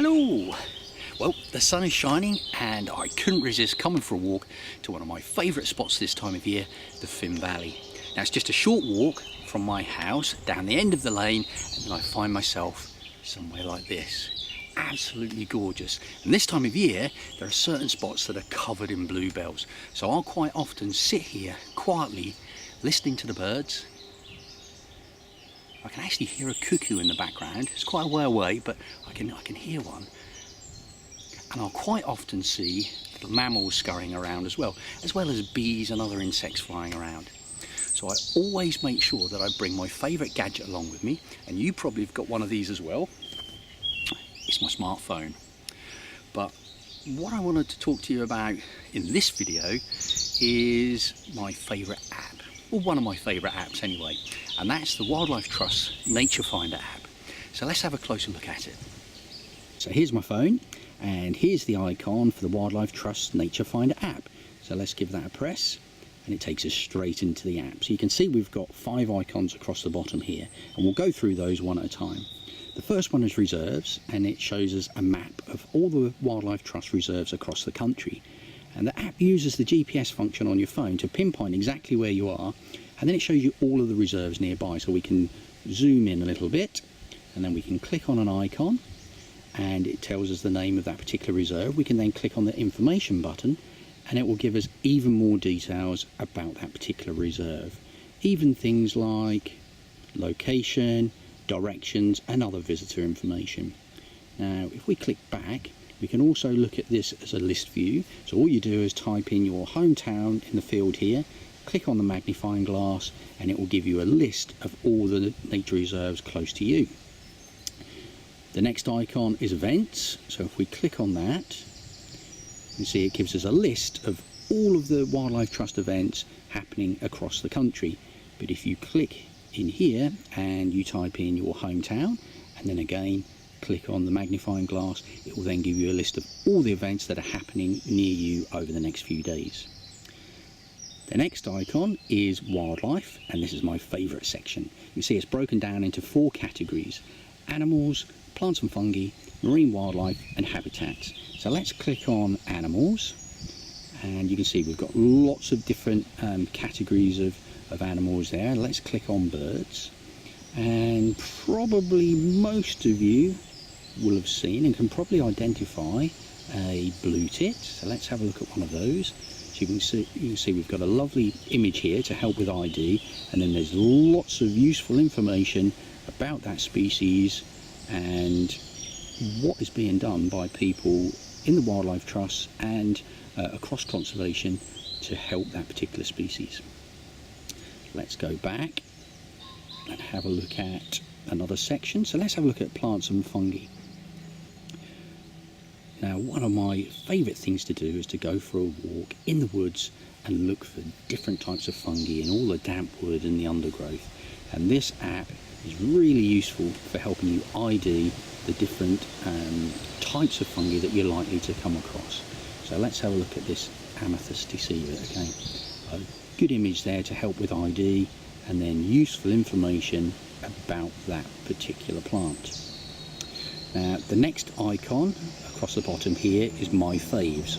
Hello! Well, the sun is shining and I couldn't resist coming for a walk to one of my favourite spots this time of year, the Finn Valley. Now it's just a short walk from my house down the end of the lane and then I find myself somewhere like this. Absolutely gorgeous. And this time of year there are certain spots that are covered in bluebells. So I'll quite often sit here quietly listening to the birds. I can actually hear a cuckoo in the background. It's quite a way away, but I can hear one. And I'll quite often see little mammals scurrying around as well as bees and other insects flying around. So I always make sure that I bring my favourite gadget along with me, and you probably have got one of these as well. It's my smartphone. But what I wanted to talk to you about in this video is my favourite app, or one of my favourite apps anyway, and that's the Wildlife Trust Nature Finder app. So let's have a closer look at it. So here's my phone, and here's the icon for the Wildlife Trust Nature Finder app. So let's give that a press, and it takes us straight into the app. So you can see we've got 5 icons across the bottom here, and we'll go through those one at a time. The first one is reserves, and it shows us a map of all the Wildlife Trust reserves across the country. And the app uses the GPS function on your phone to pinpoint exactly where you are, and then it shows you all of the reserves nearby. So we can zoom in a little bit, and then we can click on an icon, and it tells us the name of that particular reserve. We can then click on the information button, and it will give us even more details about that particular reserve. Even things like location, directions, and other visitor information. Now, if we click back, we can also look at this as a list view. So all you do is type in your hometown in the field here, click on the magnifying glass, and it will give you a list of all the nature reserves close to you. The next icon is events. So if we click on that, you see it gives us a list of all of the Wildlife Trust events happening across the country. But if you click in here and you type in your hometown, and then again click on the magnifying glass, it will then give you a list of all the events that are happening near you over the next few days. The next icon is wildlife, and this is my favourite section. You see it's broken down into 4 categories: animals, plants and fungi, marine wildlife, and habitats. So let's click on animals, and you can see we've got lots of different categories of animals there. Let's click on birds, and probably most of you will have seen and can probably identify a blue tit. So let's have a look at one of those. So you can see we've got a lovely image here to help with ID, and then there's lots of useful information about that species and what is being done by people in the Wildlife Trust and across conservation to help that particular species. Let's go back and have a look at another section. So let's have a look at plants and fungi. Now, one of my favourite things to do is to go for a walk in the woods and look for different types of fungi in all the damp wood and the undergrowth. And this app is really useful for helping you ID the different types of fungi that you're likely to come across. So let's have a look at this amethysty civet again. A good image there to help with ID, and then useful information about that particular plant. Now, the next icon across the bottom here is my faves.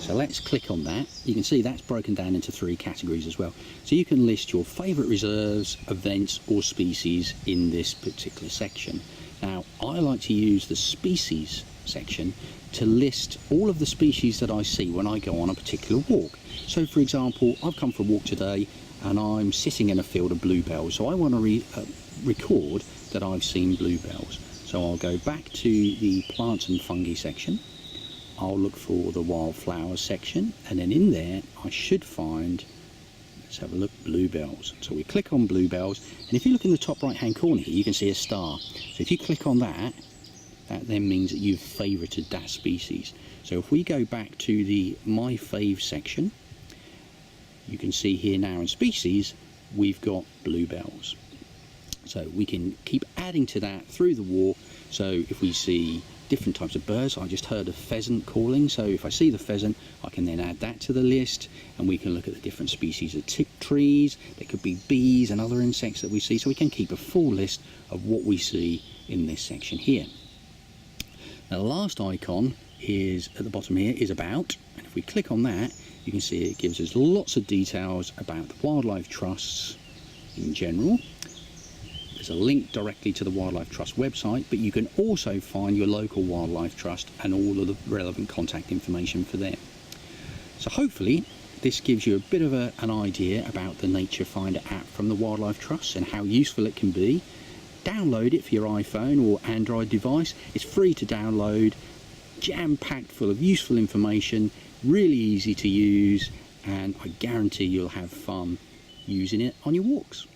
So let's click on that. You can see that's broken down into 3 categories as well. So you can list your favourite reserves, events, or species in this particular section. Now, I like to use the species section to list all of the species that I see when I go on a particular walk. So for example, I've come for a walk today and I'm sitting in a field of bluebells, so I want to record that I've seen bluebells. So I'll go back to the plants and fungi section, I'll look for the wildflowers section, and then in there I should find, let's have a look, bluebells. So we click on bluebells, and if you look in the top right hand corner here you can see a star. So if you click on that, that then means that you've favorited that species. So if we go back to the my fave section, you can see here now in species we've got bluebells. So we can keep adding to that through the walk. So if we see different types of birds, I just heard a pheasant calling, so if I see the pheasant I can then add that to the list, and we can look at the different species of trees. There could be bees and other insects that we see, so we can keep a full list of what we see in this section here. Now the last icon is at the bottom here is about, and if we click on that, you can see it gives us lots of details about the wildlife trusts in general. There's a link directly to the Wildlife Trust website, but you can also find your local wildlife trust and all of the relevant contact information for them. So hopefully this gives you a bit of an idea about the Nature Finder app from the Wildlife Trust and how useful it can be. Download it for your iPhone or Android device. It's free to download, jam-packed full of useful information, really easy to use, and I guarantee you'll have fun using it on your walks.